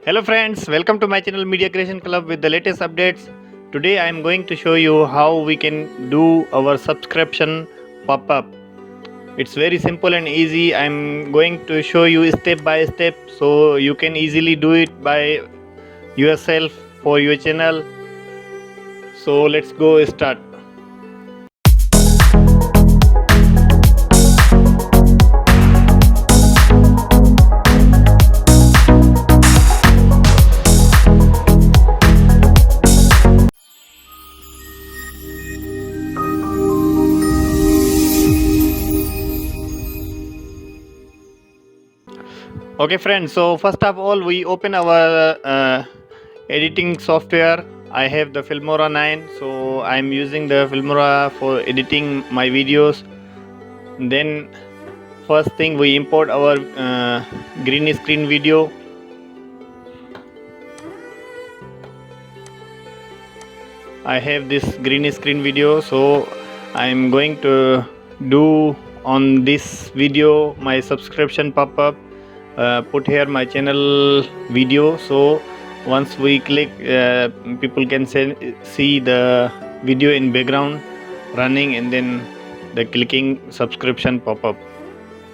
Hello friends, welcome to my channel Media Creation Club with the latest updates. Today I am going to show you how we can do our subscription pop-up. It's very simple and easy. I am going to show you step by step so you can easily do it by yourself for your channel. So let's go start. Okay friends, so first of all we open our editing software. I have the Filmora 9, so I am using the Filmora for editing my videos. Then first thing we import our green screen video. I have this green screen video, so I am going to do on this video my subscription pop-up. Put here my channel video, so once we click people can see the video in background running and then the clicking subscription pop-up.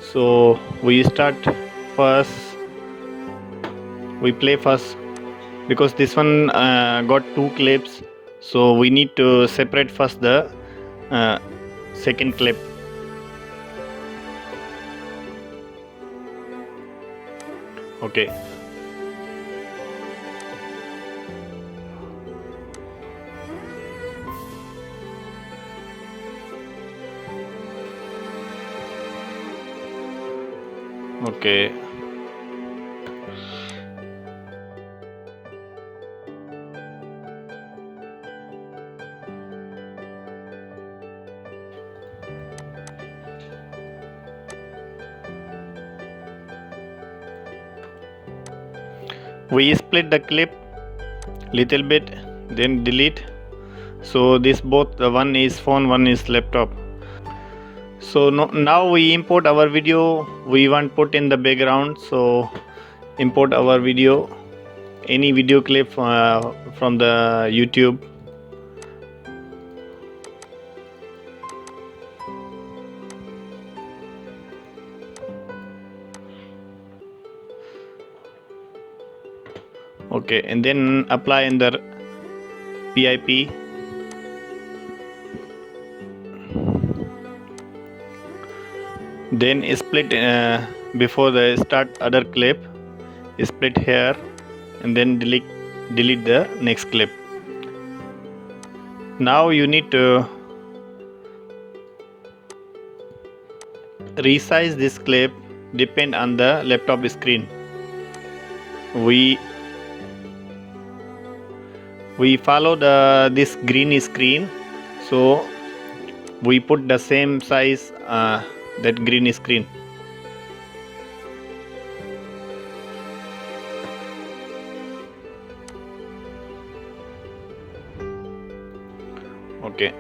So we start first, we play first because this one got two clips, so we need to separate first the second clip. Okay. Okay. We split the clip little bit, then delete. So this both, one is phone, one is laptop. So now we import our video. We want put in the background, so import our video, any video clip from the YouTube. Okay, and then apply in the PIP. Then split before the start other clip, split here and then delete the next clip. Now you need to resize this clip depend on the laptop screen. We follow this green screen, so we put the same size that green screen. Okay.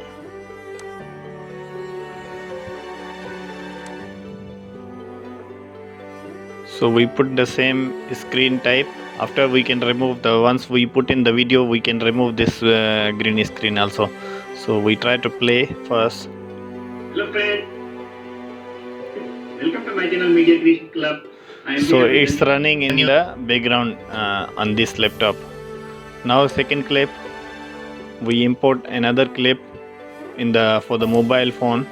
So we put the same screen type. After we can remove once we put in the video, we can remove this green screen also. So we try to play first. Hello friend, welcome to my channel Media Creation Club. So it's running in the background on this laptop. Now second clip, we import another clip for the mobile phone.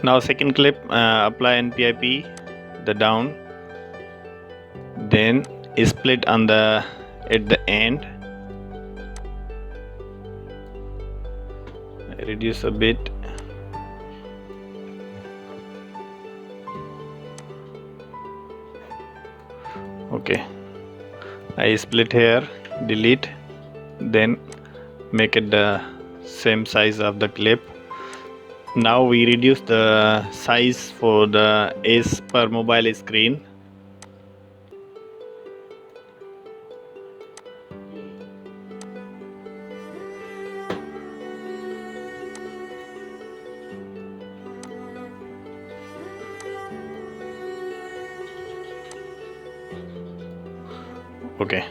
Now second clip, apply in PIP the down, then split on at the end, reduce a bit. Okay, I split here, delete, then make it the same size of the clip, Now we reduce the size for the S per mobile screen. Okay,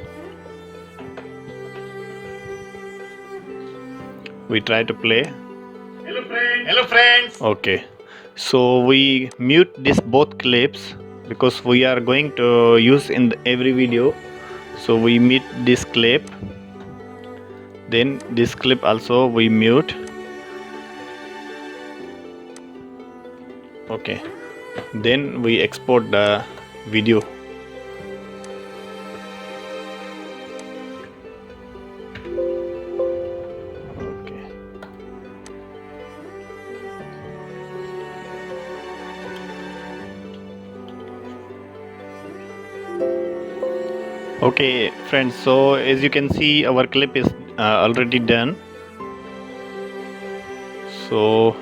we try to play. Hello friends. Hello friends. Okay, so we mute this both clips because we are going to use in every video. So we mute this clip, then this clip also we mute. Okay, then we export the video. Okay, okay friends, so as you can see our clip is already done. So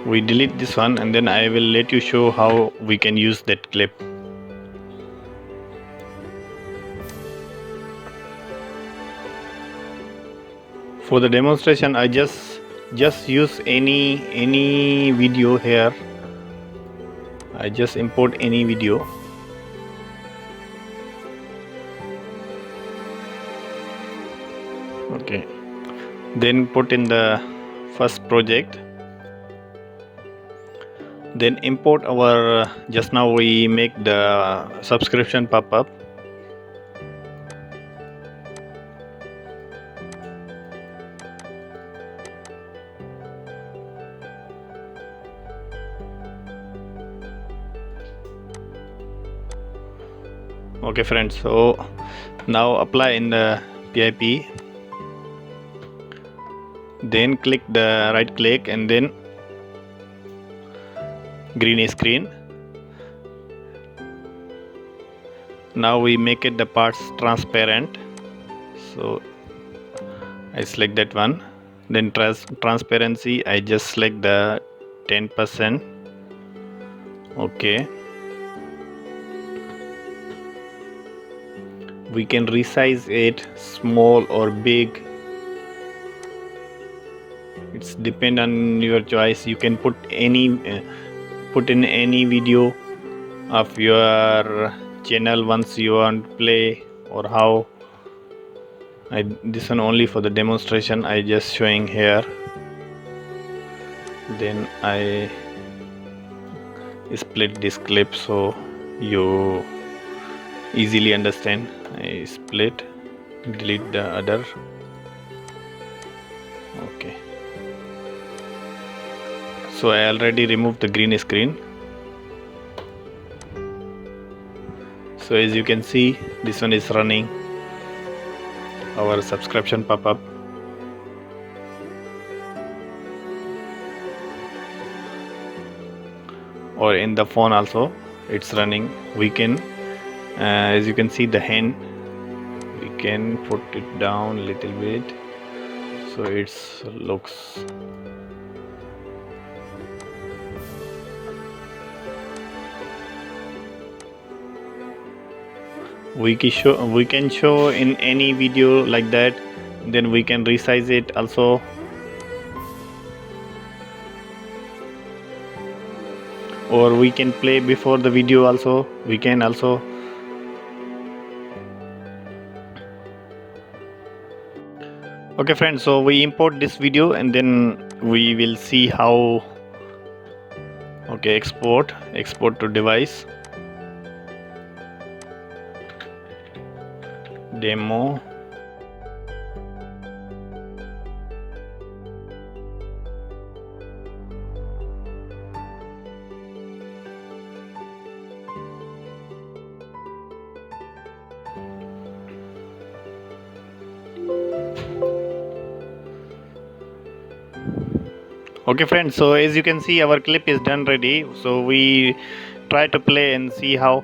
we delete this one and then I will let you show how we can use that clip. For the demonstration I just use any video here. I just import any video. Okay, then put in the first project, then import our just now we make the subscription pop-up. Okay friends, so now apply in the PIP, then click the right click and then green screen. Now we make it the parts transparent, so I select that one. Then transparency I just select the 10%. Okay, we can resize it small or big, it's depend on your choice. You can put in any video of your channel once you want to play, or how. This one only for the demonstration I just showing here. Then I split this clip so you easily understand. I split, delete the other. Okay, so I already removed the green screen. So as you can see, this one is running our subscription pop-up. Or in the phone also it's running. We can as you can see the hand, we can put it down a little bit so it looks. We can show in any video like that, then we can resize it also. Or we can play before the video also, we can also. Okay friends, so we import this video and then we will see how. Okay, export to device, demo. Okay friends, so as you can see our clip is done ready, so we try to play and see how.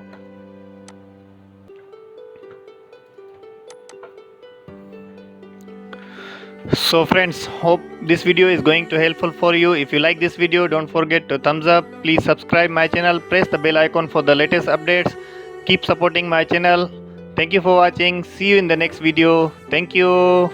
So friends, hope this video is going to helpful for you. If you like this video, don't forget to thumbs up. Please subscribe my channel, press the bell icon for the latest updates. Keep supporting my channel. Thank you for watching. See you in the next video. Thank you.